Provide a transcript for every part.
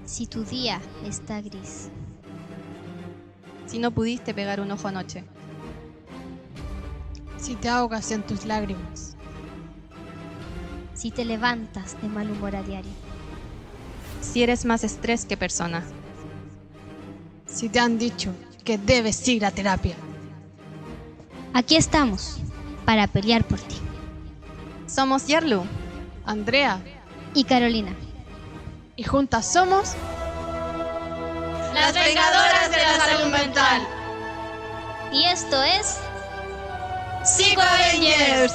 Si tu día está gris, Si no pudiste pegar un ojo anoche, Si te ahogas en tus lágrimas, si te levantas de mal humor a diario, si eres más estrés que persona, si te han dicho que debes ir a terapia, aquí estamos para pelear por ti. somos Yarlu. Andrea, Y Carolina, y juntas somos Las vengadoras de la salud mental. y esto es Psico Avengers.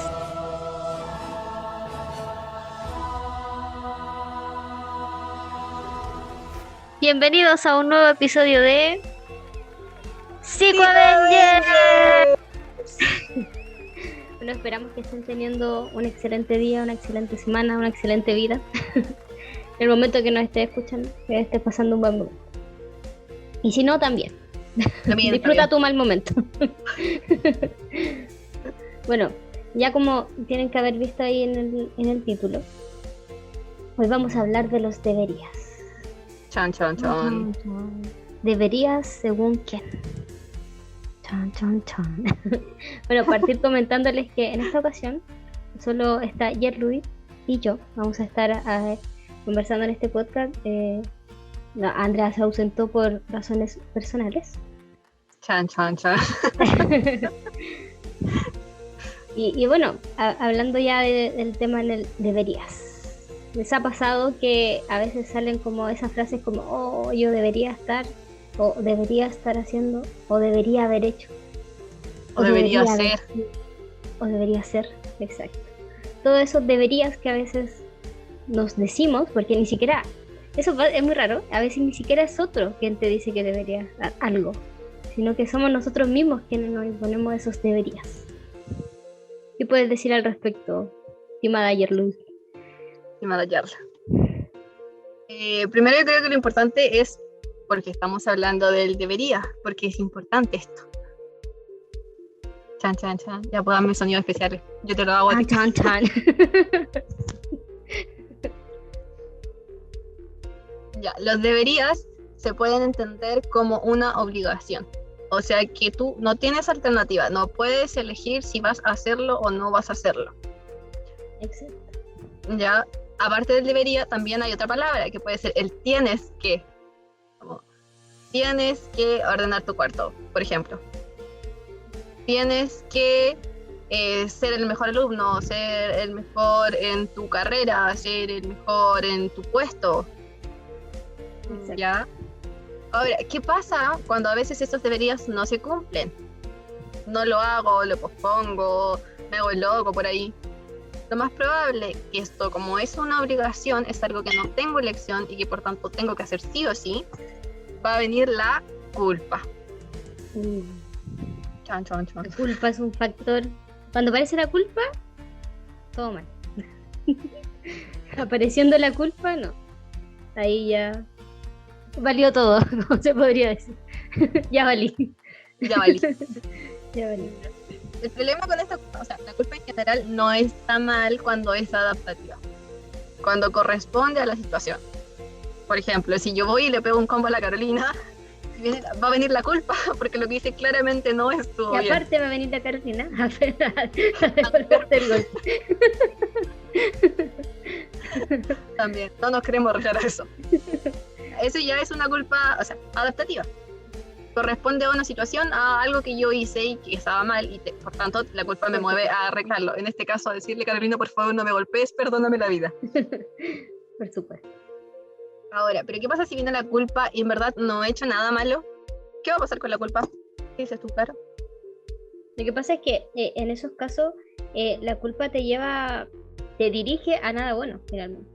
Bienvenidos a un nuevo episodio de Psico Avengers. Bueno, esperamos que estén teniendo un excelente día, una excelente semana, una excelente vida. En el momento que nos esté escuchando, que esté pasando un buen momento. Y si no, también. Disfruta tu mal momento. Bueno, ya como tienen que haber visto ahí en el título, hoy vamos a hablar de los deberías. Chan, chan, chan. Deberías según quién. Chan, chan, chan. Bueno, partir comentándoles que en esta ocasión solo está Yerluid y yo. Vamos a estar conversando en este podcast. Andrea se ausentó por razones personales. Chan, chan, chan. Y bueno, hablando ya del tema del deberías. ¿Les ha pasado que a veces salen como esas frases como, oh, yo debería estar, o debería estar haciendo, o debería haber hecho? O debería haber ser. sido, o debería ser, exacto. Todos esos deberías que a veces nos decimos, porque ni siquiera, eso es muy raro, a veces ni siquiera es otro quien te dice que deberías algo, sino que somos nosotros mismos quienes nos imponemos esos deberías. ¿Qué puedes decir al respecto, estimada Yerluz? Estimada Yarla. Primero yo creo que lo importante es, porque estamos hablando del debería, porque es importante esto. Chan, chan, chan. Ya puedo darme sonidos especiales. Yo te lo hago a ti. Chan, chan. Ya, los deberías se pueden entender como una obligación. O sea que tú no tienes alternativa, no puedes elegir si vas a hacerlo o no vas a hacerlo. Exacto. Ya, aparte del debería, también hay otra palabra que puede ser el tienes que. Como, tienes que ordenar tu cuarto, por ejemplo. Tienes que ser el mejor alumno, ser el mejor en tu carrera, ser el mejor en tu puesto. Exacto. ¿Ya? Ahora, ¿qué pasa cuando a veces estos deberías no se cumplen? No lo hago, lo pospongo, me hago el loco por ahí. Lo más probable que esto, como es una obligación, es algo que no tengo elección y que por tanto tengo que hacer sí o sí, va a venir la culpa. Chan, chan, chan. La culpa es un factor. Cuando aparece la culpa, todo mal. Apareciendo la culpa, no. Ahí ya valió todo, como se podría decir. Ya valí. Ya valí. Ya valí. El problema con esta, o sea, la culpa en general no está mal cuando es adaptativa, cuando corresponde a la situación. Por ejemplo, si yo voy y le pego un combo a la Carolina, va a venir la culpa, porque lo que hice claramente no estuvo Y bien. aparte va a venir la Carolina a devolverte el golpe. También, no nos queremos arreglar eso. Eso ya es una culpa, o sea, adaptativa. Corresponde a una situación, a algo que yo hice y que estaba mal, y por tanto la culpa me mueve a arreglarlo. En este caso, a decirle, Carolina, por favor, no me golpees, perdóname la vida. Por supuesto. Ahora, ¿pero qué pasa si viene la culpa y en verdad no he hecho nada malo? ¿Qué va a pasar con la culpa? ¿Qué dices tú, Caro? Lo que pasa es que en esos casos la culpa te dirige a nada bueno, finalmente.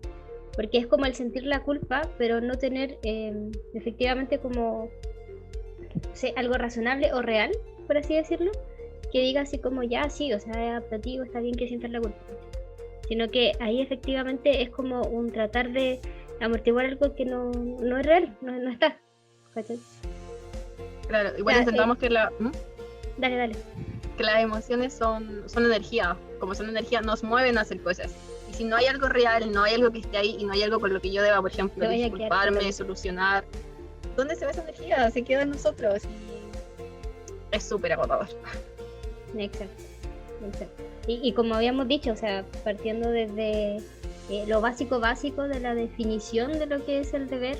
Porque es como el sentir la culpa, pero no tener efectivamente como algo razonable o real, por así decirlo, que diga así como ya, sí, o sea, es adaptativo, está bien que sientas la culpa. Sino que ahí efectivamente es como un tratar de amortiguar algo que no es real, no está. ¿Cachai? Claro, igual Ya, intentamos que Dale. que las emociones son energía. Como son energía, nos mueven a hacer cosas. Y si no hay algo real, no hay algo que esté ahí y no hay algo por lo que yo deba, por ejemplo, Te vaya a quedar disculparme, solo. solucionar, ¿dónde se va esa energía? Se queda en nosotros y es súper agotador. Exacto, exacto. Y como habíamos dicho, o sea, partiendo desde lo básico de la definición de lo que es el deber,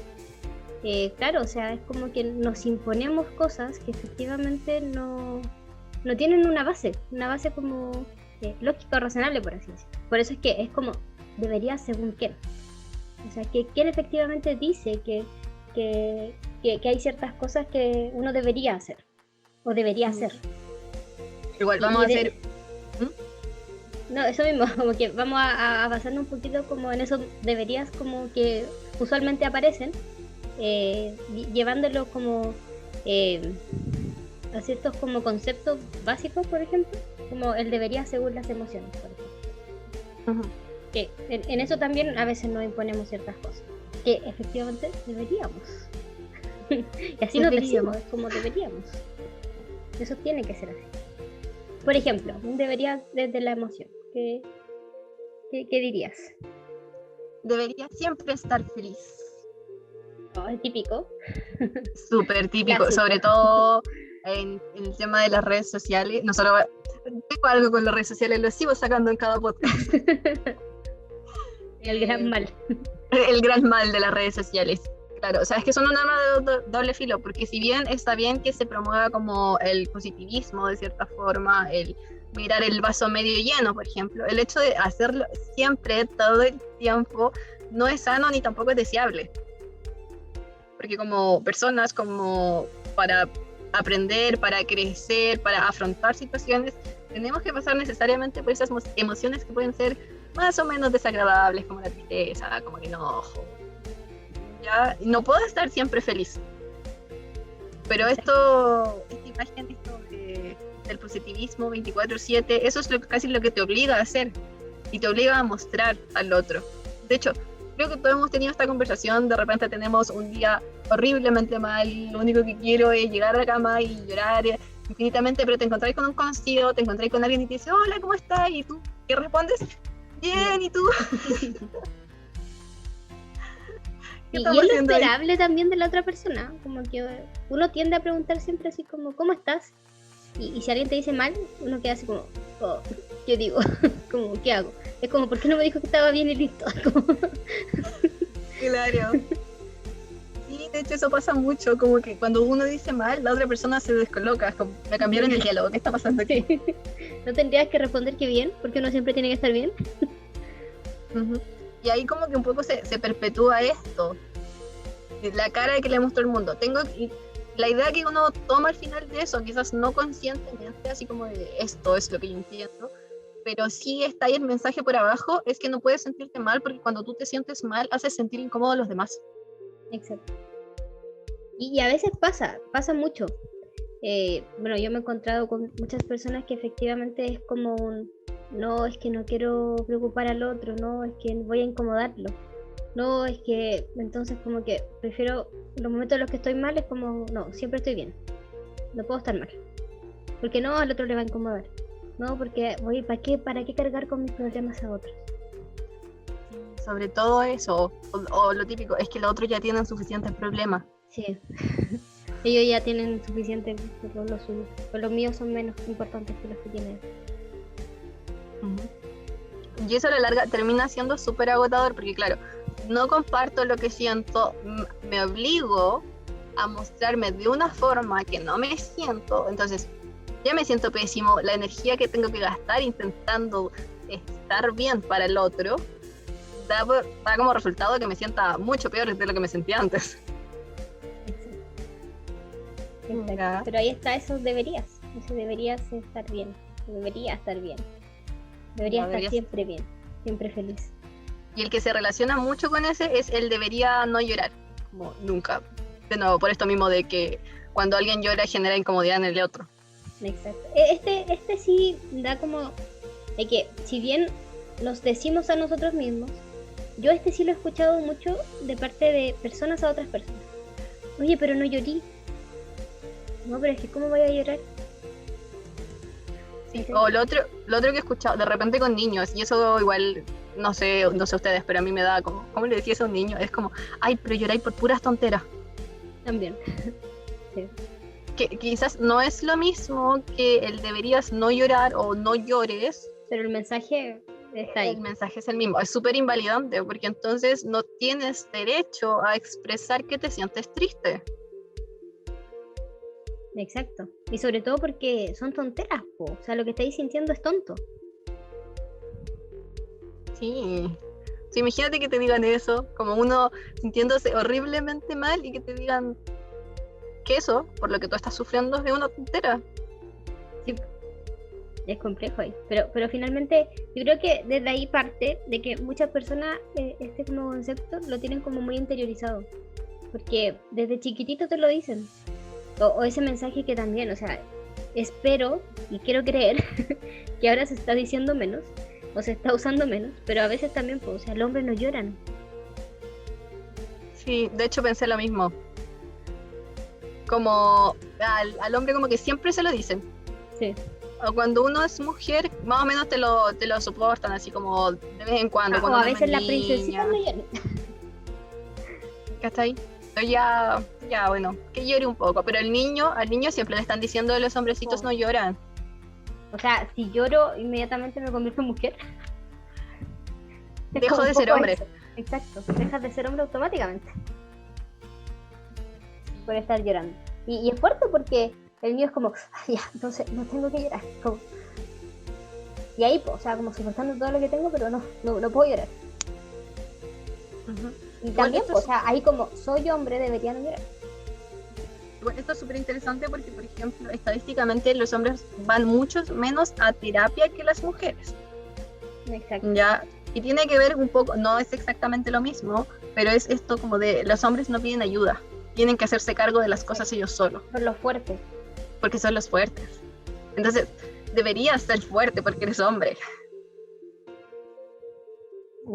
claro, o sea, es como que nos imponemos cosas que efectivamente no tienen una base como lógica o razonable, por así decirlo. Por eso es que es como, debería según quién. O sea, que quién efectivamente dice que hay ciertas cosas que uno debería hacer o debería hacer. Igual vamos a hacer... No, eso mismo, como que vamos a basarnos un poquito como en esos deberías como que usualmente aparecen, llevándolo como a ciertos como conceptos básicos, por ejemplo, como el debería según las emociones, por ejemplo. Que en eso también a veces nos imponemos ciertas cosas, que efectivamente deberíamos. Y así nos decimos, es como deberíamos. Eso tiene que ser así. Por ejemplo, un debería desde la emoción. ¿Qué dirías? Debería siempre estar feliz. Oh, es típico. Súper típico, Clásico. sobre todo en el tema de las redes sociales. No solo tengo algo con las redes sociales, lo sigo sacando en cada podcast. El gran mal. El gran mal de las redes sociales. Claro, o sea, es que son un arma de doble filo, porque si bien está bien que se promueva como el positivismo de cierta forma, el mirar el vaso medio lleno, por ejemplo, el hecho de hacerlo siempre, todo el tiempo, no es sano ni tampoco es deseable. Porque como personas, como para aprender, para crecer, para afrontar situaciones, tenemos que pasar necesariamente por esas emociones que pueden ser más o menos desagradables, como la tristeza, como el enojo. Ya, no puedo estar siempre feliz. Pero esta imagen del positivismo 24/7, eso es casi lo que te obliga a hacer y te obliga a mostrar al otro. De hecho, creo que todos hemos tenido esta conversación, de repente tenemos un día horriblemente mal, lo único que quiero es llegar a la cama y llorar infinitamente, pero te encontrás con un conocido, te encontrás con alguien y te dice, hola, ¿cómo estás? Y tú, ¿qué respondes? Bien, ¿y tú? Y es lo esperable también de la otra persona, como que uno tiende a preguntar siempre así como, ¿cómo estás? Y si alguien te dice mal, uno queda así como, oh, ¿qué digo? Como, ¿qué hago? Es como, ¿por qué no me dijo que estaba bien y listo? Claro. Sí, de hecho eso pasa mucho, como que cuando uno dice mal, la otra persona se descoloca, como, me cambiaron el diálogo, ¿qué está pasando aquí? Sí. ¿No tendrías que responder que bien? Porque uno siempre tiene que estar bien. Uh-huh. Y ahí como que un poco se perpetúa esto, la cara que le mostró el mundo. La idea que uno toma al final de eso, quizás no conscientemente, así como de esto es lo que yo entiendo, pero sí está ahí el mensaje por abajo, es que no puedes sentirte mal, porque cuando tú te sientes mal, haces sentir incómodo a los demás. Exacto. Y a veces pasa mucho. Bueno, yo me he encontrado con muchas personas que efectivamente es como no, es que no quiero preocupar al otro, no, es que voy a incomodarlo, no, es que entonces como que prefiero los momentos en los que estoy mal, es como, no, siempre estoy bien, no puedo estar mal, porque no, al otro le va a incomodar, no, porque ¿para qué cargar con mis problemas a otros? Sobre todo eso, o lo típico, es que los otros ya tienen suficientes problemas. Sí. Ellos ya tienen suficiente, pero los míos son menos importantes que los que tienen. Y eso a la larga termina siendo súper agotador, porque claro, no comparto lo que siento, me obligo a mostrarme de una forma que no me siento, entonces ya me siento pésimo, la energía que tengo que gastar intentando estar bien para el otro da como resultado que me sienta mucho peor de lo que me sentía antes. Exacto. Pero ahí está, eso deberías estar bien, debería estar bien, debería estar siempre bien, siempre feliz. Y el que se relaciona mucho con ese es el debería no llorar, como nunca. De nuevo, por esto mismo de que cuando alguien llora genera incomodidad en el otro. Exacto. Este sí da como de que si bien nos decimos a nosotros mismos, yo sí lo he escuchado mucho de parte de personas a otras personas. Oye, pero no llorí. No, pero es que ¿cómo voy a llorar? Sí, o lo otro que he escuchado de repente con niños, y eso igual no sé ustedes, pero a mí me da como, ¿cómo le decías a un niño? Es como, ay, pero lloráis por puras tonteras. También. Sí. Que quizás no es lo mismo que el deberías no llorar o no llores. Pero el mensaje está ahí. El mensaje es el mismo, es súper invalidante, porque entonces no tienes derecho a expresar que te sientes triste. Exacto. Y sobre todo porque son tonteras, po. O sea, lo que estáis sintiendo es tonto. Sí. Sí, imagínate que te digan eso, como uno sintiéndose horriblemente mal y que te digan que eso, por lo que tú estás sufriendo, es una tontera. Sí. Es complejo ahí. Pero finalmente, yo creo que desde ahí parte de que muchas personas este como concepto lo tienen como muy interiorizado. Porque desde chiquitito te lo dicen. O ese mensaje que también, o sea, espero y quiero creer que ahora se está diciendo menos o se está usando menos, pero a veces también, pues, o sea, los hombres no lloran. Sí, de hecho pensé lo mismo. Como al hombre como que siempre se lo dicen. Sí. O cuando uno es mujer, más o menos te lo soportan, así como de vez en cuando. O a veces la princesita no llora. ¿Cachai? Pero ya, bueno, que llore un poco. Pero al niño siempre le están diciendo que los hombrecitos no lloran. O sea, si lloro, inmediatamente me convierto en mujer. Dejo de ser hombre. Eso. Exacto, dejas de ser hombre automáticamente. Por estar llorando. Y es fuerte porque el niño es como, ya, entonces no tengo que llorar. Como... Y ahí, o sea, como soportando todo lo que tengo, pero no puedo llorar. Y también, o sea, ahí como soy hombre, debería no llorar. Bueno, esto es súper interesante porque, por ejemplo, estadísticamente los hombres van mucho menos a terapia que las mujeres. Exacto. Ya, y tiene que ver un poco, no es exactamente lo mismo, pero es esto como de los hombres no piden ayuda, tienen que hacerse cargo de las cosas ellos solos. Son los fuertes. Porque son los fuertes. Entonces, deberías ser fuerte porque eres hombre.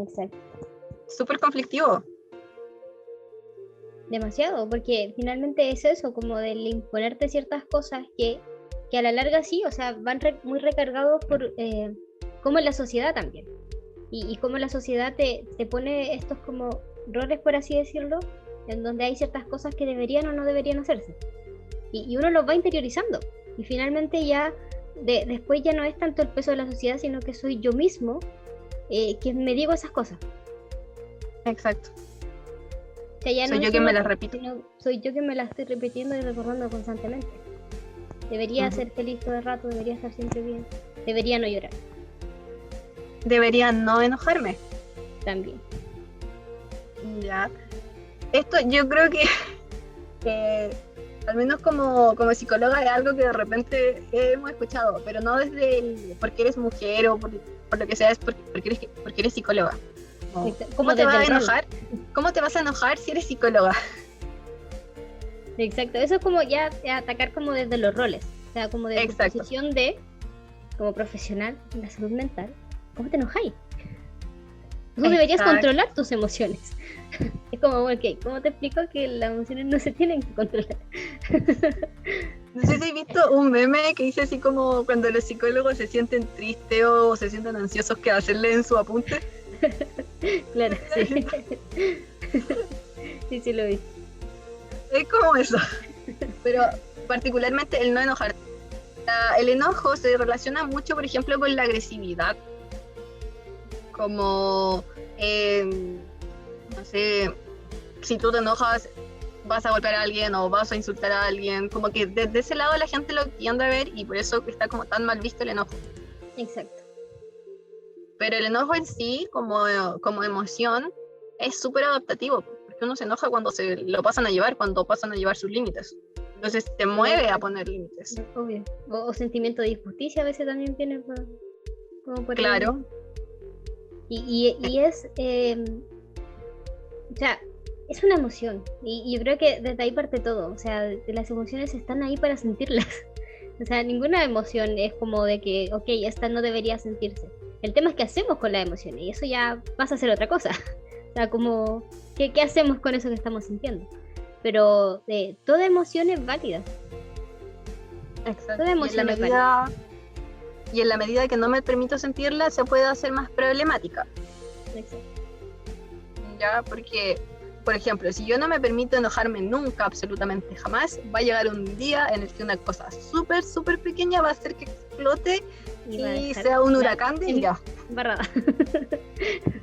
Exacto. Súper conflictivo. Demasiado, porque finalmente es eso, como del imponerte ciertas cosas que a la larga sí, o sea, van muy recargados por cómo es la sociedad también. Y cómo la sociedad te pone estos como roles, por así decirlo, en donde hay ciertas cosas que deberían o no deberían hacerse. Y uno los va interiorizando. Y finalmente ya, después ya no es tanto el peso de la sociedad, sino que soy yo mismo quien me digo esas cosas. Exacto. O sea, ya soy no yo quien me las repito. Soy yo quien me las estoy repitiendo y recordando constantemente. Debería ser feliz todo el rato, debería estar siempre bien. Debería no llorar. Debería no enojarme. También. Ya. Esto yo creo que al menos como psicóloga es algo que de repente hemos escuchado, pero no desde porque eres mujer o por lo que sea, es porque eres psicóloga. ¿Cómo te vas a enojar? ¿Cómo te vas a enojar si eres psicóloga? Exacto, eso es como ya atacar como desde los roles, o sea, como de tu posición como profesional en la salud mental. ¿Cómo te enojáis? Tú deberías controlar tus emociones. Es como, ok, ¿cómo te explico que las emociones no se tienen que controlar? No sé si has visto un meme que dice así como cuando los psicólogos se sienten tristes o se sienten ansiosos, que hacerle en su apunte. Claro, sí. Sí, lo vi. Es como eso. Pero particularmente el no enojar. El enojo se relaciona mucho, por ejemplo, con la agresividad. Como, no sé, si tú te enojas, vas a golpear a alguien o vas a insultar a alguien. Como que desde ese lado la gente lo tiende a ver y por eso está como tan mal visto el enojo. Exacto. Pero el enojo en sí, como emoción, es súper adaptativo, porque uno se enoja cuando se lo pasan a llevar, cuando pasan a llevar sus límites. Entonces te mueve a poner límites. Obvio. O sentimiento de injusticia a veces también viene como por claro. Y es, o sea, es una emoción. Y yo creo que desde ahí parte todo. O sea, las emociones están ahí para sentirlas. O sea, ninguna emoción es como de que, ok, esta no debería sentirse. El tema es qué hacemos con las emociones, y eso ya pasa a ser otra cosa. O sea, como, ¿qué hacemos con eso que estamos sintiendo? Pero toda emoción es válida. Exacto. Toda emoción es válida. Y en la medida que no me permito sentirla, se puede hacer más problemática. Exacto. ¿Ya? Porque, por ejemplo, si yo no me permito enojarme nunca, absolutamente jamás, va a llegar un día en el que una cosa súper, súper pequeña va a hacer que explote Y va a y dejar sea un la- huracán de ira. Embarrada.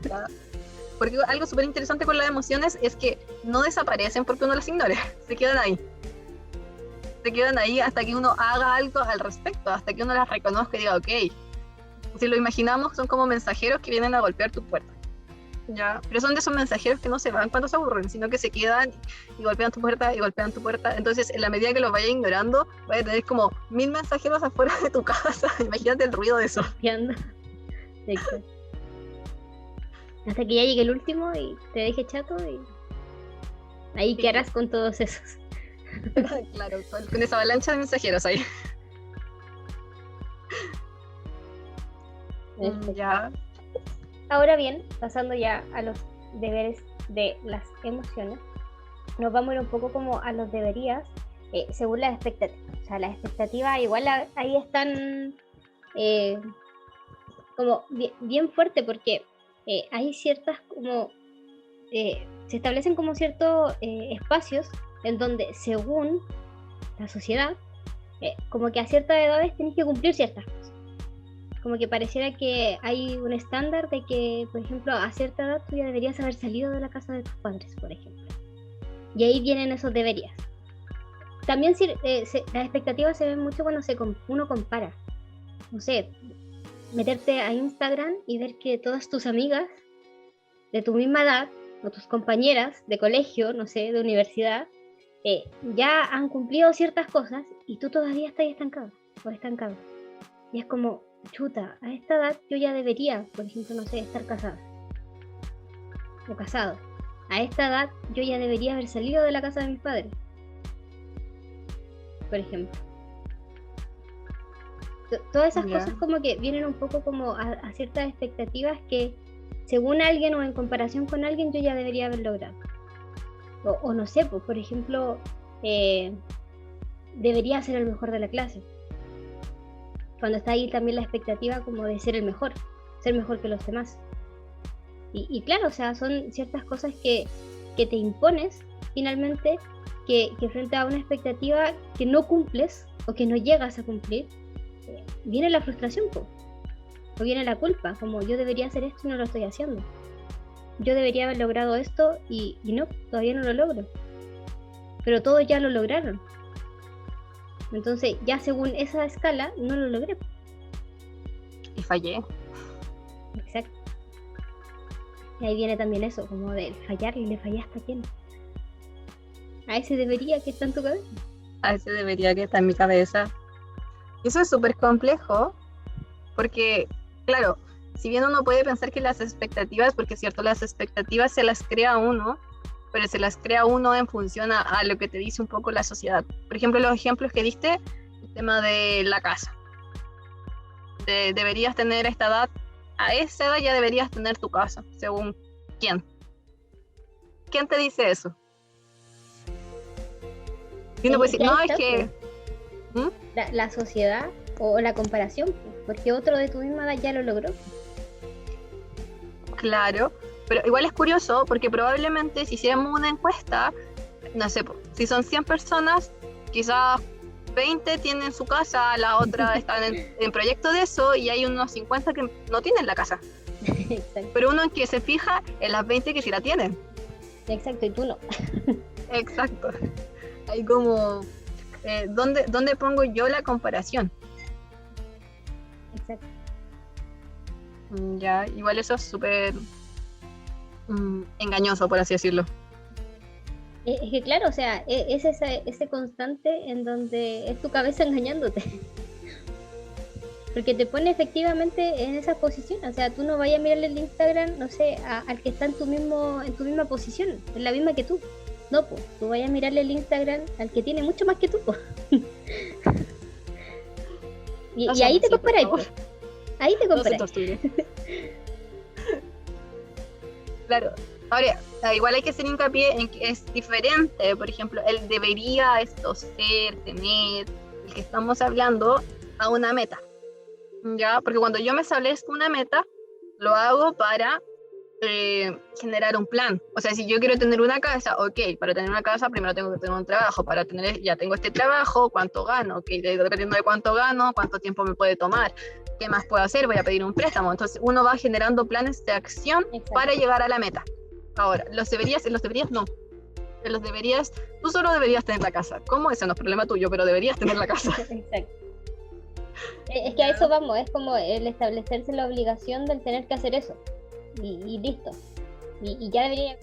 ¿Ya? Porque algo súper interesante con las emociones es que no desaparecen porque uno las ignore, se quedan ahí. Se quedan ahí hasta que uno haga algo al respecto, hasta que uno las reconozca y diga, ok. Si lo imaginamos, son como mensajeros que vienen a golpear tu puerta. ¿Ya? Pero son de esos mensajeros que no se van cuando se aburren, sino que se quedan y golpean tu puerta y golpean tu puerta. Entonces, en la medida que los vayas ignorando, vas a tener como 1000 mensajeros afuera de tu casa. Imagínate el ruido de eso. Golpeando. Exacto. Hasta que ya llegue el último y te deje chato y ahí Sí. qué harás con todos esos. Claro, con esa avalancha de mensajeros ahí. Ya. Ahora bien, pasando ya a los deberes de las emociones, nos vamos a ir un poco como a los deberías según las expectativas. O sea, las expectativas igual ahí están como bien fuerte porque hay ciertas como se establecen como ciertos espacios en donde según la sociedad como que a ciertas edades tenés que cumplir ciertas cosas. Como que pareciera que hay un estándar de que, por ejemplo, a cierta edad tú ya deberías haber salido de la casa de tus padres, por ejemplo. Y ahí vienen esos deberías. También las expectativas se ven mucho cuando uno compara. No sé, meterte a Instagram y ver que todas tus amigas de tu misma edad, o tus compañeras de colegio, no sé, de universidad, ya han cumplido ciertas cosas y tú todavía estás estancado o estancado. Y es como, chuta, a esta edad yo ya debería, por ejemplo, no sé, estar casada o casado. A esta edad yo ya debería haber salido de la casa de mis padres, por ejemplo. Todas esas cosas como que vienen un poco como a ciertas expectativas que según alguien o en comparación con alguien yo ya debería haber logrado. O no sé, pues, por ejemplo, debería ser el mejor de la clase. Cuando está ahí también la expectativa como de ser mejor que los demás. Y claro, o sea, son ciertas cosas que te impones finalmente, que frente a una expectativa que no cumples o que no llegas a cumplir, viene la frustración, o viene la culpa, como yo debería hacer esto y no lo estoy haciendo. Yo debería haber logrado esto y no, todavía no lo logro. Pero todos ya lo lograron. Entonces, ya según esa escala, no lo logré. Y fallé. Exacto. Y ahí viene también eso, como de fallar, y le fallaste a quién. A ese debería que está en tu cabeza. A ese debería que está en mi cabeza. Y eso es súper complejo, porque, claro, si bien uno puede pensar que las expectativas, porque es cierto, las expectativas se las crea uno, pero se las crea uno en función a lo que te dice un poco la sociedad. Por ejemplo, los ejemplos que diste, el tema de la casa. Deberías tener esta edad, a esa edad ya deberías tener tu casa, según quién. ¿Quién te dice eso? Y uno puede decir, no, es que... La sociedad o la comparación, porque otro de tu misma edad ya lo logró. Claro, pero igual es curioso porque probablemente si hiciéramos una encuesta, no sé, si son 100 personas, quizás 20 tienen su casa, la otra están en proyecto de eso y hay unos 50 que no tienen la casa. Exacto. Pero uno en que se fija en las 20 que sí la tienen. Exacto, y tú no. Exacto. Hay como, ¿dónde pongo yo la comparación? Exacto. Ya, igual eso es súper engañoso, por así decirlo. Es que claro, o sea, es ese constante en donde es tu cabeza engañándote. Porque te pone efectivamente en esa posición. O sea, tú no vayas a mirarle el Instagram, no sé, al que está en tu misma posición, en la misma que tú. No, pues, tú vayas a mirarle el Instagram al que tiene mucho más que tú, pues. y ahí te comparáis, pues. Ahí te comparáis. Claro. Ahora, igual hay que hacer hincapié en que es diferente. Por ejemplo, él debería esto ser, tener, el que estamos hablando, a una meta. ¿Ya? Porque cuando yo me establezco una meta, lo hago para generar un plan. O sea, si yo quiero tener una casa, ok, para tener una casa primero tengo que tener un trabajo, ya tengo este trabajo, ¿cuánto gano? Ok, dependiendo de cuánto gano, cuánto tiempo me puede tomar, ¿qué más puedo hacer? Voy a pedir un préstamo. Entonces uno va generando planes de acción para llegar a la meta. Ahora, en los deberías no. En los deberías, tú solo deberías tener la casa. ¿Cómo? Ese no es problema tuyo, pero deberías tener la casa. Exacto. Es que a eso vamos, es como el establecerse la obligación del tener que hacer eso. Y listo. Y ya deberías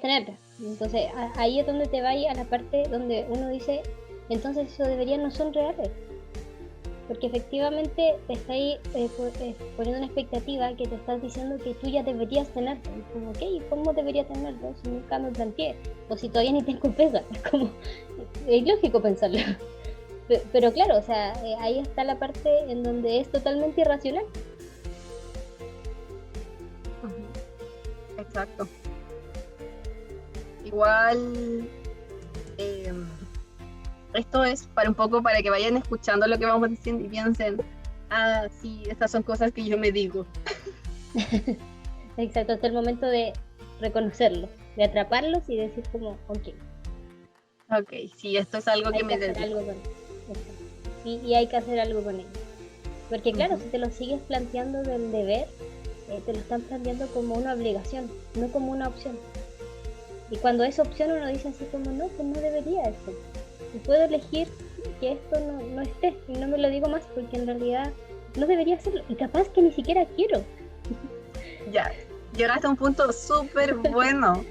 tenerla. Entonces, ahí es donde te vas a la parte donde uno dice, entonces esos deberías no son reales. Porque efectivamente te estás poniendo una expectativa que te estás diciendo que tú ya deberías tenerlo. Y como, ok, ¿cómo debería tenerlo si nunca me planteé? O si todavía ni tengo pega. Es como, es lógico pensarlo. Pero claro, o sea, ahí está la parte en donde es totalmente irracional. Exacto. Igual, esto es para un poco para que vayan escuchando lo que vamos diciendo y piensen, sí, estas son cosas que yo me digo. Exacto, hasta el momento de reconocerlos, de atraparlos y decir como, ok, sí, esto es algo que me dedico. Y hay que hacer algo con ello. Porque claro, si te lo sigues planteando del deber, te lo están planteando como una obligación, no como una opción. Y cuando es opción uno dice así como, no, pues no debería eso. Y puedo elegir que esto no esté, y no me lo digo más porque en realidad no debería hacerlo. Y capaz que ni siquiera quiero. Ya, llegaste a un punto súper bueno.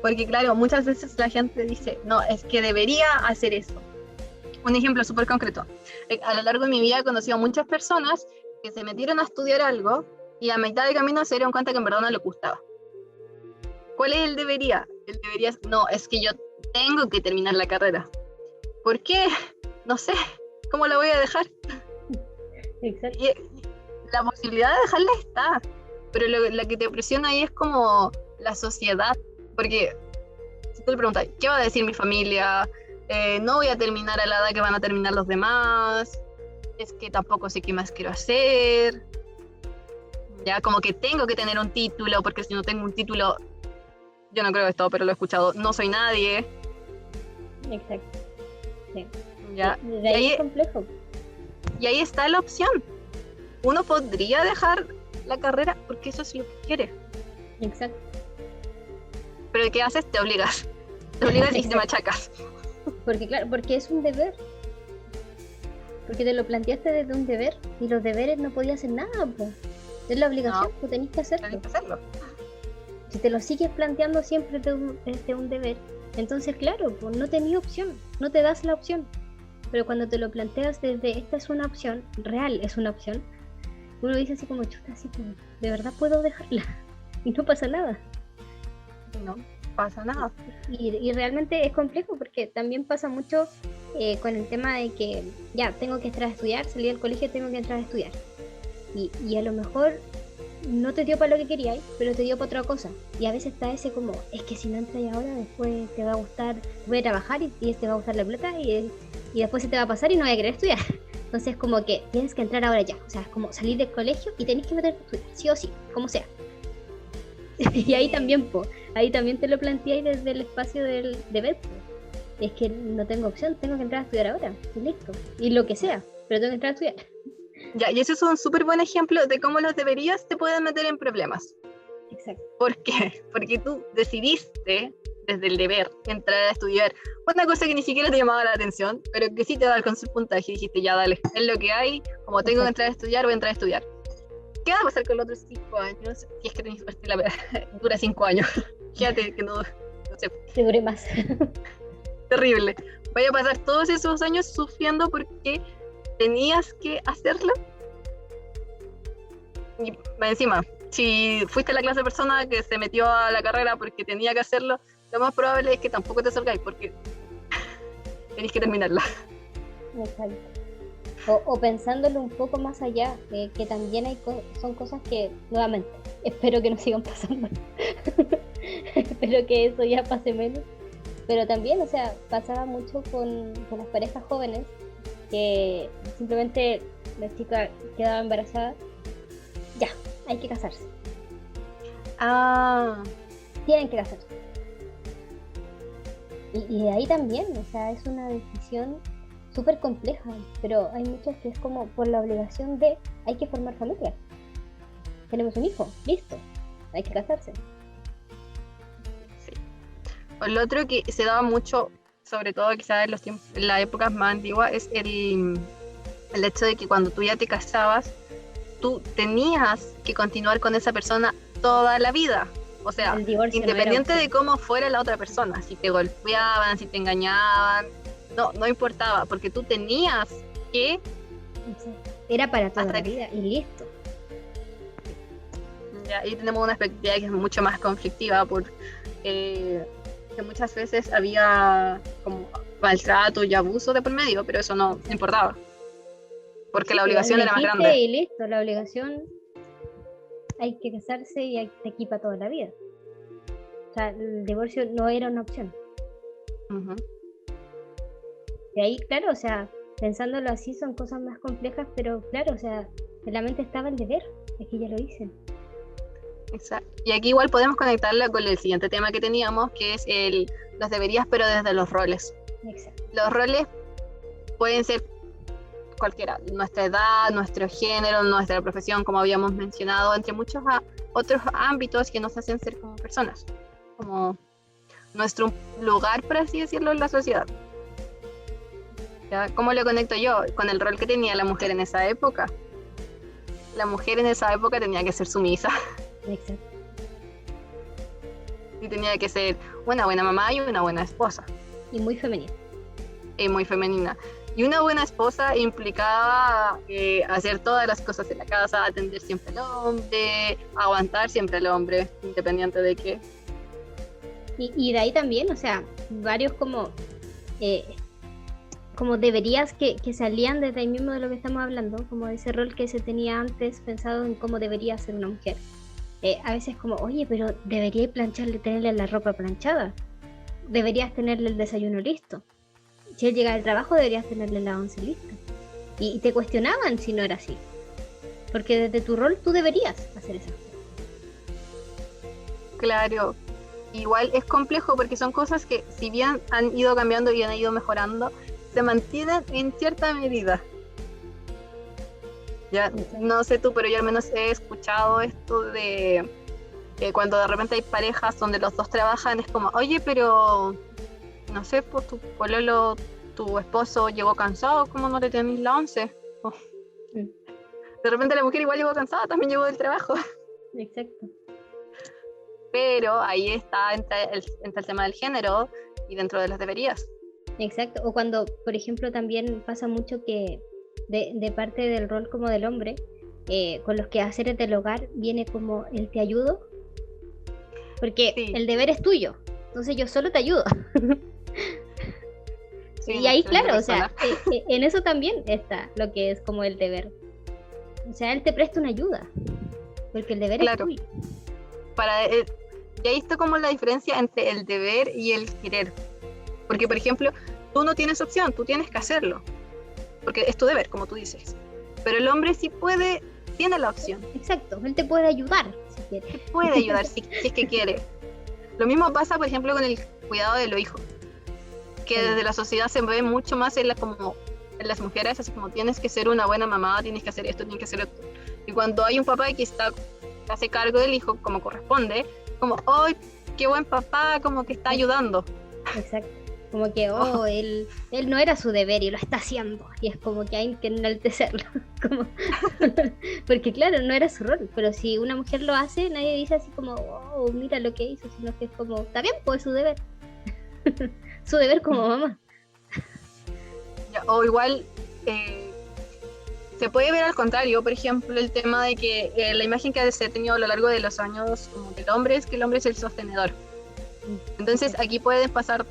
Porque claro, muchas veces la gente dice, no, es que debería hacer eso. Un ejemplo súper concreto. A lo largo de mi vida he conocido a muchas personas que se metieron a estudiar algo y a mitad de camino se dieron cuenta que en verdad no les gustaba. ¿Cuál es el debería? El debería es, no, es que yo tengo que terminar la carrera. ¿Por qué? No sé. ¿Cómo la voy a dejar? Exacto. Y la posibilidad de dejarla está. Pero lo que te presiona ahí es como la sociedad. Porque si tú le preguntas, ¿qué va a decir mi familia? No voy a terminar a la edad que van a terminar los demás. Es que tampoco sé qué más quiero hacer. Ya, como que tengo que tener un título, porque si no tengo un título, yo no creo esto, pero lo he escuchado, no soy nadie. Exacto. Sí. Ya. De ahí es complejo. Y ahí está la opción. Uno podría dejar la carrera porque eso es lo que quiere. Exacto. Pero ¿qué haces? Te obligas. Te obligas y te machacas. Porque claro, porque es un deber. Porque te lo planteaste desde un deber y los deberes no podías hacer nada, pues. Es la obligación, pues tenés que hacerlo. Tenés que hacerlo. Si te lo sigues planteando siempre desde un deber, entonces claro, pues no tenías opción, no te das la opción. Pero cuando te lo planteas desde esta es una opción, real es una opción, uno dice así como, chuta, así como, de verdad puedo dejarla y no pasa nada. No pasa nada. Y realmente es complejo porque también pasa mucho con el tema de que ya tengo que entrar a estudiar, salí del colegio, tengo que entrar a estudiar. Y a lo mejor no te dio para lo que querías, pero te dio para otra cosa. Y a veces está ese como, es que si no entras ahora, después te va a gustar, voy a trabajar y te va a gustar la plata y después se te va a pasar y no vas a querer estudiar. Entonces como que tienes que entrar ahora ya. O sea, es como salir del colegio y tenés que meterte a estudiar, sí o sí, como sea. Y ahí también, ahí también te lo planteáis desde el espacio del deber. Es que no tengo opción, tengo que entrar a estudiar ahora, y listo. Y lo que sea, pero tengo que entrar a estudiar. Ya, y eso es un súper buen ejemplo de cómo los deberías te pueden meter en problemas. Exacto. ¿Por qué? Porque tú decidiste desde el deber entrar a estudiar una cosa que ni siquiera te llamaba la atención, pero que sí te da con su puntaje y dijiste, ya dale, es lo que hay, como tengo que entrar a estudiar, voy a entrar a estudiar. ¿Qué va a pasar con los otros 5 años? Si es que tenés suerte, la verdad, dura 5 años. Fíjate que no sé. Que dure más. Terrible. Vaya a pasar todos esos años sufriendo porque tenías que hacerlo. Y encima, si fuiste la clase de persona que se metió a la carrera porque tenía que hacerlo, lo más probable es que tampoco te salgáis porque tenés que terminarla. Exacto. O pensándolo un poco más allá, que también son cosas que, nuevamente, espero que no sigan pasando. Espero que eso ya pase menos. Pero también, o sea, pasaba mucho con las parejas jóvenes que simplemente la chica quedaba embarazada, ya, hay que casarse. Ah, Tienen que casarse. Y ahí también, o sea, es una decisión súper compleja, pero hay muchas que es como por la obligación de hay que formar familia. Tenemos un hijo, listo, hay que casarse. sí. Lo otro que se daba mucho, sobre todo quizás en en las épocas más antiguas, es el hecho de que cuando tú ya te casabas, tú tenías que continuar con esa persona toda la vida. O sea, El divorcio independiente no era de cómo fuera la otra persona, si te golpeaban, si te engañaban, no importaba, porque tú tenías que... opción. Era para toda Hasta la que- vida y listo. Ya, ahí tenemos una perspectiva que es mucho más conflictiva, porque que muchas veces había como maltrato y abuso de por medio, pero eso no importaba, porque la Sí, obligación era más elegiste grande. y listo, la obligación hay que casarse y te equipa toda la vida. O sea, el divorcio no era una opción. Ujú. Y ahí, claro, o sea, pensándolo así son cosas más complejas, pero claro, o sea, en la mente estaba el deber, es que ya lo hice. Exacto. Y aquí igual podemos conectarla con el siguiente tema que teníamos, que es los deberías, pero desde los roles. Exacto. Los roles pueden ser cualquiera, nuestra edad, nuestro género, nuestra profesión, como habíamos mencionado, entre muchos otros ámbitos que nos hacen ser como personas, como nuestro lugar, por así decirlo, en la sociedad. ¿Ya? ¿Cómo lo conecto yo? Con el rol que tenía la mujer en esa época. La mujer en esa época tenía que ser sumisa Exacto. y tenía que ser una buena mamá y una buena esposa, Y muy femenino. muy femenina. Y una buena esposa implicaba hacer todas las cosas en la casa, atender siempre al hombre, aguantar siempre al hombre, independiente de qué. Y de ahí también, o sea, varios como deberías que salían desde ahí mismo de lo que estamos hablando, como ese rol que se tenía antes pensado en cómo debería ser una mujer. A veces como, oye, pero deberías plancharle, tenerle la ropa planchada, deberías tenerle el desayuno listo. Si él llega al trabajo deberías tenerle la once lista. Y te cuestionaban si no era así. Porque desde tu rol tú deberías hacer esas cosas. Claro, igual es complejo porque son cosas que si bien han ido cambiando y han ido mejorando, se mantienen en cierta medida. Ya, no sé tú, pero yo al menos he escuchado esto de que cuando de repente hay parejas donde los dos trabajan, es como, oye, pero no sé, pues tu pololo, tu esposo llegó cansado, ¿cómo no le tenés la once? Oh. Mm. De repente la mujer igual llegó cansada, también llegó del trabajo. Exacto. Pero ahí entra el tema del género y dentro de las deberías. Exacto. O cuando, por ejemplo, también pasa mucho que de parte del rol como del hombre, con los quehaceres del hogar viene como el te ayudo, porque Sí. el deber es tuyo, entonces yo solo te ayudo. Sí, Y ahí, excelente claro, o sea, persona. en eso también está lo que es como el deber. O sea, él te presta una ayuda, porque el deber Claro. es tuyo. Y ahí está como la diferencia entre el deber y el querer. Porque, por ejemplo, tú no tienes opción, tú tienes que hacerlo. Porque es tu deber, como tú dices. Pero el hombre sí tiene la opción. Exacto, él te puede ayudar si quiere. Te puede ayudar si es que quiere. Lo mismo pasa, por ejemplo, con el cuidado de los hijos. Que Sí. desde la sociedad se ve mucho más como en las mujeres, así como tienes que ser una buena mamá, tienes que hacer esto, tienes que hacer esto. Y cuando hay un papá que hace cargo del hijo como corresponde, como, ¡ay, qué buen papá! Como que está ayudando. Exacto. Como que, él no era su deber y lo está haciendo. Y es como que hay que enaltecerlo. Como... Porque claro, no era su rol. Pero si una mujer lo hace, nadie dice así como, oh, mira lo que hizo. Sino que es como, está bien, pues es su deber. Su deber como mamá. O igual, se puede ver al contrario, por ejemplo, el tema de que la imagen que se ha tenido a lo largo de los años como del hombre es que el hombre es el sostenedor. Entonces aquí pueden pasar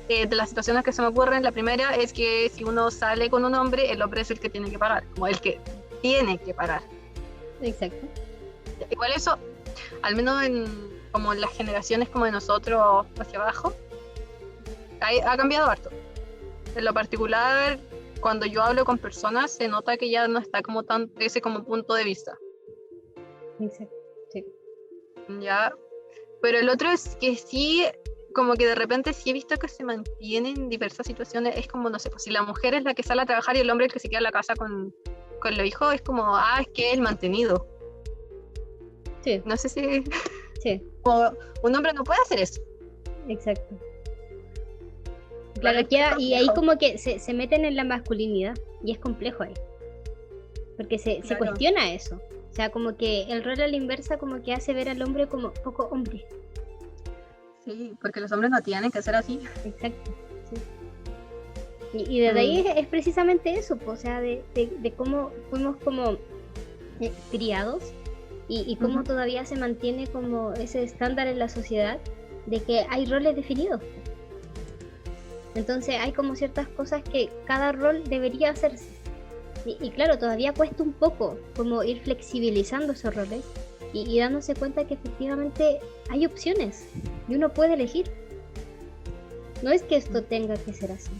de las situaciones que se me ocurren. La primera es que si uno sale con un hombre, el hombre es el que tiene que parar, como el que tiene que parar. Exacto. Igual eso, al menos como en las generaciones como de nosotros hacia abajo, ha cambiado harto. En lo particular, cuando yo hablo con personas, se nota que ya no está como tan ese como punto de vista. Exacto. Sí. Ya. Pero el otro es que sí, como que de repente sí he visto que se mantienen en diversas situaciones. Es como, no sé, pues si la mujer es la que sale a trabajar y el hombre el que se queda en la casa con los hijos, es como, es que es el mantenido. Sí, No sé si sí, como un hombre no puede hacer eso. exacto. Igual Claro, es queda, y ahí complejo. como que se meten en la masculinidad y es complejo ahí, porque se Claro. cuestiona eso. O sea, como que el rol a la inversa como que hace ver al hombre como poco hombre. Sí, porque los hombres no tienen que ser así. Exacto. Sí. Y desde ahí es precisamente eso, pues, o sea, de cómo fuimos como criados y cómo Ujú. todavía se mantiene como ese estándar en la sociedad de que hay roles definidos. Entonces hay como ciertas cosas que cada rol debería hacerse. Y claro, todavía cuesta un poco como ir flexibilizando esos roles y dándose cuenta que efectivamente hay opciones y uno puede elegir. No es que esto tenga que ser así.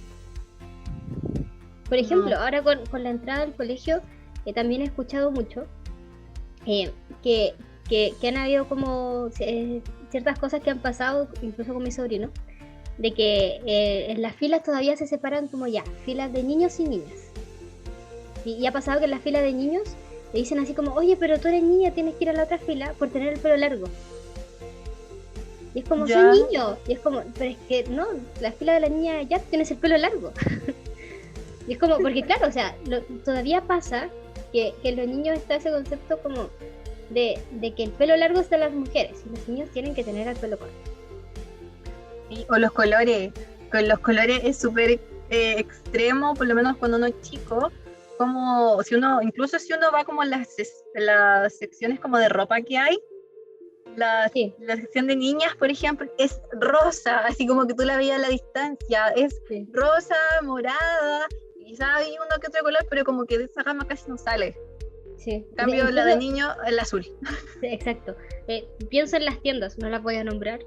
Por ejemplo, ahora con la entrada al colegio, también he escuchado mucho que han habido como ciertas cosas que han pasado, incluso con mi sobrino, de que en las filas todavía se separan como ya, filas de niños y niñas. Y ha pasado que en las filas de niños le dicen así como, oye, pero tú eres niña, tienes que ir a la otra fila por tener el pelo largo. Y es como, Ya. soy niño. Y es como, pero es que no, la fila de la niña ya tienes el pelo largo. Y es como, porque claro, o sea, todavía pasa que en los niños está ese concepto como de que el pelo largo es de las mujeres y los niños tienen que tener el pelo corto. Sí, o los colores. Con los colores es súper extremo, por lo menos cuando uno es chico. Como si uno, incluso si uno va como en las secciones como de ropa que hay, Sí, la sección de niñas, por ejemplo, es rosa, así como que tú la veías a la distancia, es sí. rosa, morada, quizá hay uno que otro color, pero como que de esa gama casi no sale. Sí. En cambio, la de niño, el azul. Sí, exacto. Pienso en las tiendas, no las voy a nombrar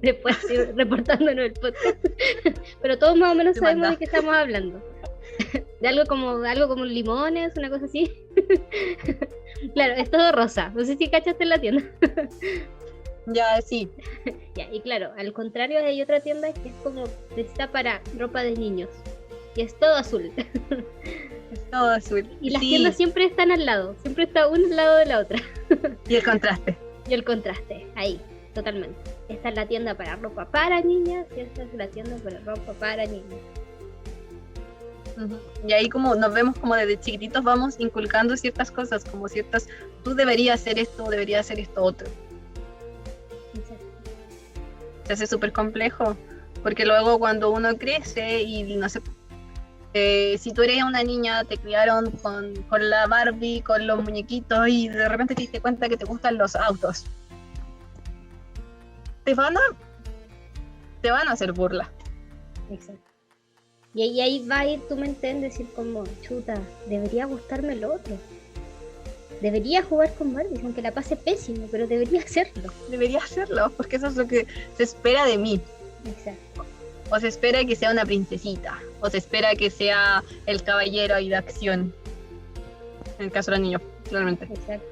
después ir reportándonos el podcast, pero todos más o menos Te sabemos manda. de qué estamos hablando. De algo como limones, una cosa así. Claro, es todo rosa. No sé si cachaste en la tienda. Ya, sí. Ya, y claro, al contrario hay otra tienda que es como está para ropa de niños. Y es todo azul. Es todo azul. Y las Sí, tiendas siempre están al lado. Siempre está una al lado de la otra. y el contraste. Y el contraste, ahí, totalmente. Esta es la tienda para ropa para niñas y esta es la tienda para ropa para niños. Ujú. Y ahí como nos vemos como desde chiquititos vamos inculcando ciertas cosas, como ciertas, tú deberías hacer esto, deberías hacer esto otro. Exacto. Se hace súper complejo, porque luego cuando uno crece y no sé, si tú eres una niña, te criaron con la Barbie, con los muñequitos y de repente te diste cuenta que te gustan los autos. Te van a hacer burla. Exacto. Y ahí va a ir tu mente en decir como, chuta, debería gustarme lo otro. Debería jugar con Barbie, aunque la pase pésimo, pero debería hacerlo. Debería hacerlo, porque eso es lo que se espera de mí. Exacto. O se espera que sea una princesita, o se espera que sea el caballero ahí de acción. En el caso de los niños, claramente. Exacto.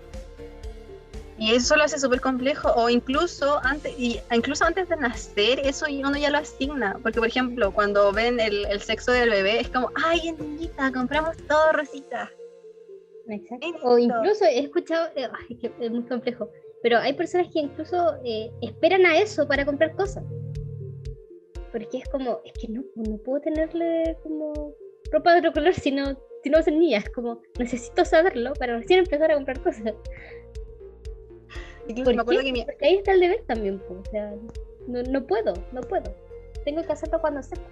Y eso lo hace súper complejo, o incluso antes de nacer, eso uno ya lo asigna. Porque, por ejemplo, cuando ven el sexo del bebé, es como, ¡ay, es niñita! Compramos todo rosita. Exacto. Es O lindo. incluso he escuchado, ay, que es muy complejo, pero hay personas que incluso esperan a eso para comprar cosas. Porque es como, es que no puedo tenerle como ropa de otro color si no va a ser niña. Es como, necesito saberlo para recién empezar a comprar cosas. Incluso ¿Por me acuerdo qué? que Porque ahí está el deber también, pues. O sea, no puedo. Tengo que hacerlo cuando sepa.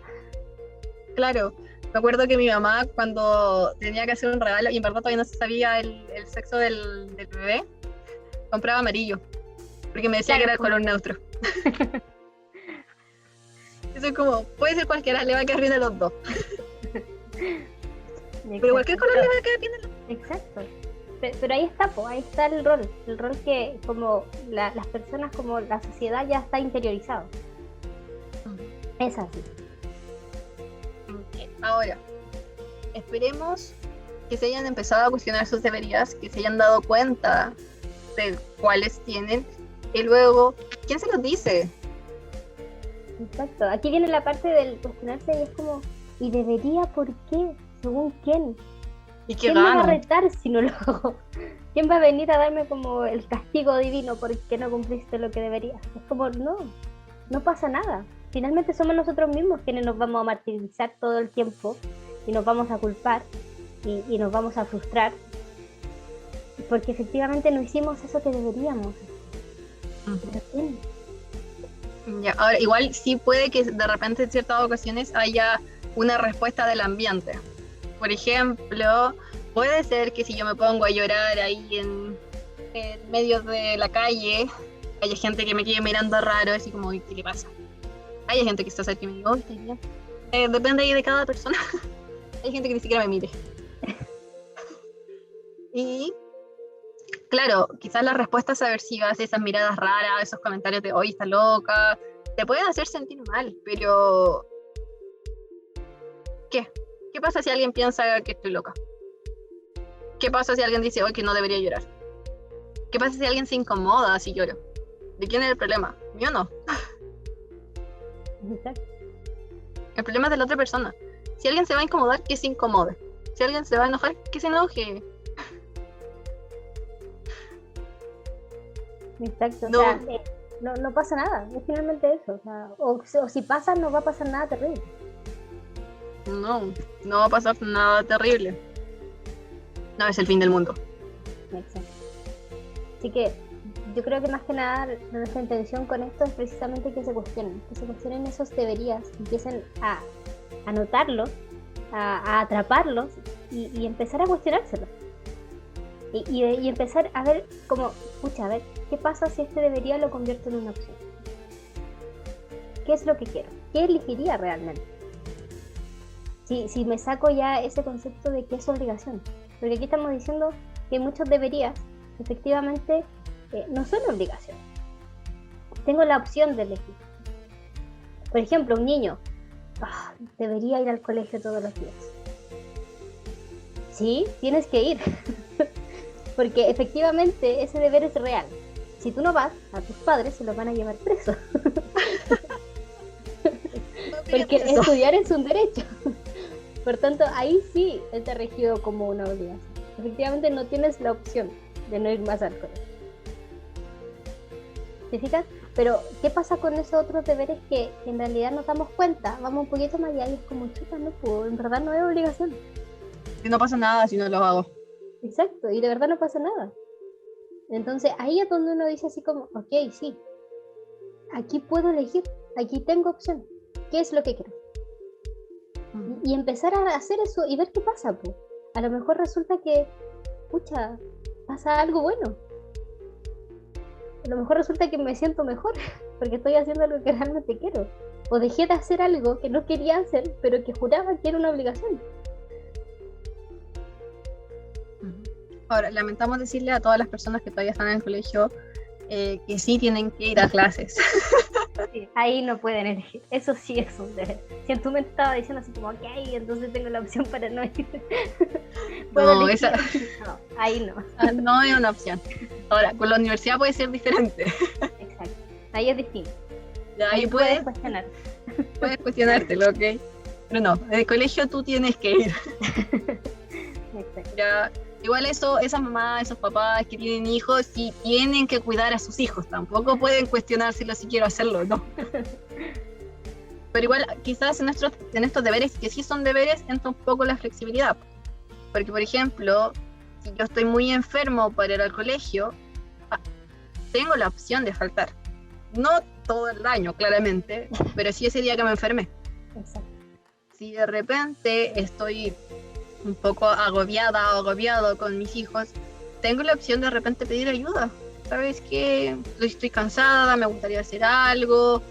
claro, me acuerdo que mi mamá cuando tenía que hacer un regalo, y en verdad todavía no se sabía el sexo del bebé, compraba amarillo. Porque me decía Claro, que era el color neutro. Eso es como, puede ser cualquiera, le va a quedar bien a los dos. Pero cualquier color le va a quedar bien a los dos. Exacto. Pero ahí está, po, ahí está el rol que como las personas, como la sociedad ya está interiorizado. Es así. Ahora, esperemos que se hayan empezado a cuestionar sus deberías, que se hayan dado cuenta de cuáles tienen Y luego, ¿quién se los dice? Exacto. Aquí viene la parte del cuestionarse y es como, ¿y debería por qué? ¿Según quién? ¿Y qué ¿Quién me va a gano? retar si no lo hago? ¿Quién va a venir a darme como el castigo divino porque no cumpliste lo que deberías? Es como, no pasa nada. Finalmente somos nosotros mismos quienes nos vamos a martirizar todo el tiempo y nos vamos a culpar y nos vamos a frustrar porque efectivamente no hicimos eso que deberíamos. ¿Pero quién? Ya, ahora, igual sí puede que de repente en ciertas ocasiones haya una respuesta del ambiente. Por ejemplo, puede ser que si yo me pongo a llorar ahí en medio de la calle, haya gente que me quede mirando raro, así como, ¿qué le pasa? Hay gente que está cerca y me digo, ¿estás bien? Depende ahí de cada persona. Hay gente que ni siquiera me mire. Y claro, quizás las respuestas aversivas, esas miradas raras, esos comentarios de hoy está loca, te pueden hacer sentir mal, pero ¿qué? ¿Qué pasa si alguien piensa que estoy loca? ¿Qué pasa si alguien dice hoy que no debería llorar? ¿Qué pasa si alguien se incomoda si lloro? ¿De quién es el problema? ¿Mío no? Exacto. El problema es de la otra persona. Si alguien se va a incomodar, que se incomode. Si alguien se va a enojar, que se enoje. Exacto. No. O sea, no pasa nada. Es finalmente eso. O sea, o si pasa, no va a pasar nada terrible. No va a pasar nada terrible. No es el fin del mundo. Exacto. Así que yo creo que más que nada nuestra intención con esto es precisamente que se cuestionen esos deberías, que empiecen a notarlos, a atraparlos y empezar a cuestionárselos. Y empezar a ver como, pucha, a ver, ¿qué pasa si este debería lo convierto en una opción? ¿Qué es lo que quiero? ¿Qué elegiría realmente? Si me saco ya ese concepto de que es obligación. Porque aquí estamos diciendo que muchos deberías, efectivamente, no son obligación. Tengo la opción de elegir. Por ejemplo, un niño debería ir al colegio todos los días. Sí, tienes que ir. Porque efectivamente ese deber es real. Si tú no vas, a tus padres se los van a llevar presos. Porque estudiar es un derecho. Por tanto, ahí sí está regido como una obligación. Efectivamente no tienes la opción de no ir más al colegio. ¿Te fijas? Pero, ¿qué pasa con esos otros deberes que en realidad nos damos cuenta? Vamos un poquito más allá y es como, chuta, no puedo, en verdad no es obligación. Y no pasa nada si no lo hago. Exacto, y de verdad no pasa nada. Entonces, ahí es donde uno dice así como, ok, sí, aquí puedo elegir, aquí tengo opción. ¿Qué es lo que quiero? Y empezar a hacer eso y ver qué pasa, pues. A lo mejor resulta que, pucha, pasa algo bueno. A lo mejor resulta que me siento mejor porque estoy haciendo lo que realmente quiero. O dejé de hacer algo que no quería hacer, pero que juraba que era una obligación. Ahora, lamentamos decirle a todas las personas que todavía están en el colegio que sí tienen que ir a clases. Sí, ahí no pueden elegir. Eso sí es un deber. Si en tu mente estaba diciendo así como, ok, entonces tengo la opción para no ir. No, esa... No, ahí no. No es una opción. Ahora, con la universidad puede ser diferente. Exacto. Ahí es distinto. Ya, ahí puedes cuestionar. Puedes cuestionártelo, ¿ok? Pero no, en el colegio tú tienes que ir. Exacto. Ya, igual esas mamás, esos papás que tienen hijos, sí tienen que cuidar a sus hijos. Tampoco pueden cuestionárselo si quiero hacerlo, ¿no? Pero igual, quizás en estos deberes, que sí son deberes, entra un poco la flexibilidad. Porque, por ejemplo, si yo estoy muy enfermo para ir al colegio, tengo la opción de faltar. No todo el año, claramente, pero sí ese día que me enfermé. Exacto. Si de repente estoy un poco agobiada o agobiado con mis hijos, tengo la opción de repente pedir ayuda. ¿Sabes qué? Estoy cansada, me gustaría hacer algo.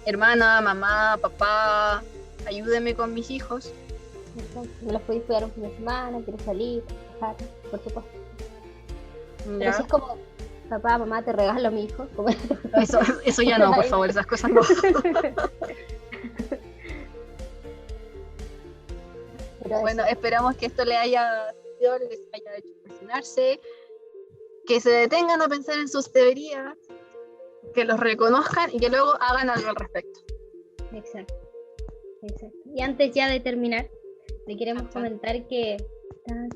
Hermana, mamá, papá, ayúdeme con mis hijos. Me los podéis cuidar un fin de semana, quiero salir, trabajar, por supuesto. Pero si es como, papá, mamá, te regalo a mi hijo. Como... Eso ya no, por favor, esas cosas no. Bueno, esperamos que esto les haya hecho cuestionarse, que se detengan a pensar en sus deberías que los reconozcan y que luego hagan algo al respecto. Exacto. Y antes ya de terminar, le queremos comentar que bueno,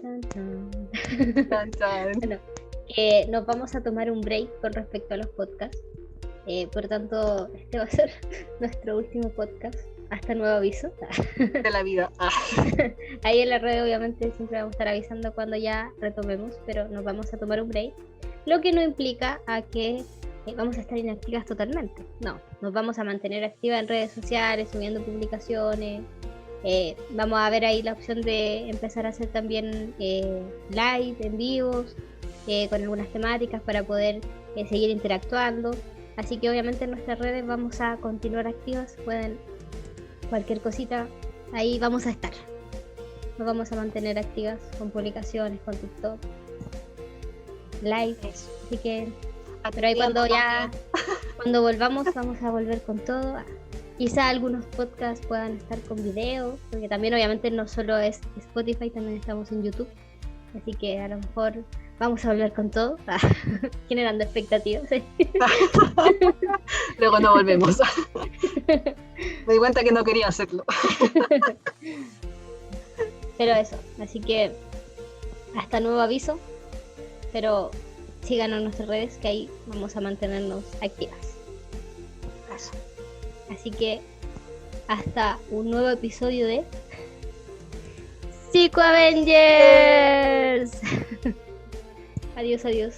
que nos vamos a tomar un break con respecto a los podcasts. Por tanto, este va a ser nuestro último podcast hasta nuevo aviso. De la vida. Ahí en la red obviamente siempre vamos a estar avisando cuando ya retomemos, pero nos vamos a tomar un break, lo que no implica a que vamos a estar inactivas totalmente. No, nos vamos a mantener activas en redes sociales, subiendo publicaciones. Vamos a ver ahí la opción de empezar a hacer también live, en vivos, con algunas temáticas para poder seguir interactuando. Así que obviamente en nuestras redes vamos a continuar activas. Pueden, cualquier cosita, ahí vamos a estar. Nos vamos a mantener activas con publicaciones, con TikTok, live. Así que, pero ahí cuando volvamos, vamos a volver con todo. Quizá algunos podcasts puedan estar con video, porque también obviamente no solo es Spotify, también estamos en YouTube. Así que a lo mejor vamos a volver con todo, generando expectativas. Luego no volvemos. Me di cuenta que no quería hacerlo. Pero eso, así que hasta nuevo aviso, pero síganos en nuestras redes, que ahí vamos a mantenernos activas. Eso. Así que hasta un nuevo episodio de Psico Avengers. Adiós.